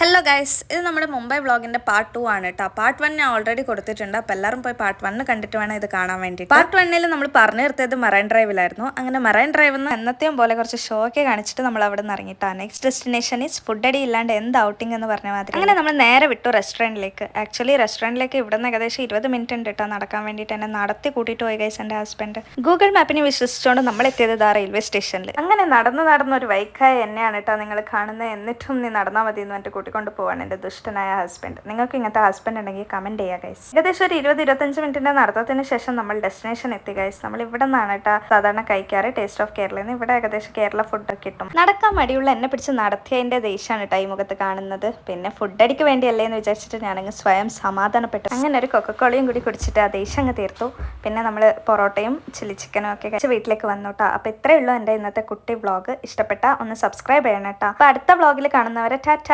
Hello guys, ഇത് നമ്മുടെ Mumbai വ്ളോഗിന്റെ part 2 ആണ് കേട്ടോ. പാർട്ട് 1 ഞാൻ ഓൾറെഡി കൊടുത്തിട്ടുണ്ട്. അപ്പോൾ എല്ലാവരും പോയി പാർട്ട് 1 കണ്ടിട്ട് വേണം ഇത് കാണാൻ വേണ്ടി. പാർട്ട് 1 നമ്മൾ പറഞ്ഞു നിർത്തിയത് മറൈൻ ഡ്രൈവിലായിരുന്നു. അങ്ങനെ മറൈൻ ഡ്രൈവിൽ നിന്ന് എന്നത്തെയും പോലെ കുറച്ച് ഷോ ഒക്കെ കാണിച്ചിട്ട് നമ്മൾ അവിടെ നിന്ന് ഇറങ്ങിയിട്ടാണ്. നെക്സ്റ്റ് ഡെസ്റ്റിനേഷൻ ഈസ് ഫുഡ് അടി ഇല്ലാണ്ട് എന്ത് ഔട്ടിംഗ് എന്ന് പറഞ്ഞ മാതിരി. അങ്ങനെ നമ്മൾ നേരെ വിട്ടു റെസ്റ്റോറൻറ്റിലേക്ക്. ആക്ച്വലി റെസ്റ്റോറൻറ്റിലേക്ക് ഇവിടെ നിന്ന് ഏകദേശം 20 മിനിറ്റ് ഉണ്ട് കേട്ടോ നടക്കാൻ വേണ്ടിയിട്ട്. എന്നെ നടത്തി കൂട്ടിയിട്ട് പോയി ഗൈസ് എൻ്റെ ഹസ്ബൻഡ്. ഗൂഗിൾ മാപ്പിനെ വിശ്വസിച്ചുകൊണ്ട് നമ്മൾ എത്തിയത് റെയിൽവേ സ്റ്റേഷനിൽ. അങ്ങനെ നടന്ന ഒരു വൈക്കായ എന്നെയാണ് കേട്ടോ നിങ്ങൾ കാണുന്നത്. എന്നിട്ടും നീ നടന്നാൽ മതി എന്ന് പറഞ്ഞിട്ട് കൂട്ടിക്കൊണ്ട് പോവാണ് എൻ്റെ ദുഷ്ടനായ ഹസ്ബൻഡ്. നിങ്ങൾക്ക് ഇങ്ങനത്തെ ഹസ്ബൻഡ് ഉണ്ടെങ്കിൽ കമൻറ്റ് ചെയ്യുക ഗൈസ്. ഏകദേശം ഒരു 20-25 മിനിറ്റിൻ്റെ നടത്തത്തിന് ശേഷം നമ്മൾ ഡെസ്റ്റിനേഷൻ എത്തി ഗൈസ്. നമ്മൾ ഇവിടെ നിന്നാണ് കേട്ടോ സാധാരണ കഴിക്കാറ്. ടേസ്റ്റ് ഓഫ് കേരളയിൽ നിന്ന് ഇവിടെ ഏകദേശം കേരള ഫുഡ് കിട്ടും. നടക്കാൻ മടിയുള്ള എന്നെ പിടിച്ച് നടത്തിയതിൻ്റെ ദേഷ്യമാണ് കേട്ടോ ഈ മുഖത്ത് കാണുന്നത്. പിന്നെ ഫുഡ് അടിക്ക് വേണ്ടിയല്ലേ എന്ന് വിചാരിച്ചിട്ട് ഞാനങ്ങ് സ്വയം സമാധാനപ്പെട്ടു. അങ്ങനെ ഒരു കൊക്കക്കോളയും കൂടി കുടിച്ചിട്ട് ആ ദേഷ്യം അങ്ങ് തീർത്തു. പിന്നെ നമ്മൾ പൊറോട്ടയും ചില്ലി ചിക്കനും ഒക്കെ കഴിച്ച് വീട്ടിലേക്ക് വന്നു കേട്ടോ. അപ്പോൾ ഇത്രയേ ഉള്ളൂ എൻ്റെ ഇന്നത്തെ കുട്ടി വ്ളോഗ്. ഇഷ്ടപ്പെട്ട ഒന്ന് സബ്സ്ക്രൈബ് ചെയ്യണം കേട്ടോ. അപ്പോൾ അടുത്ത വ്ളോഗിൽ കാണുന്നവരെ ടാറ്റ.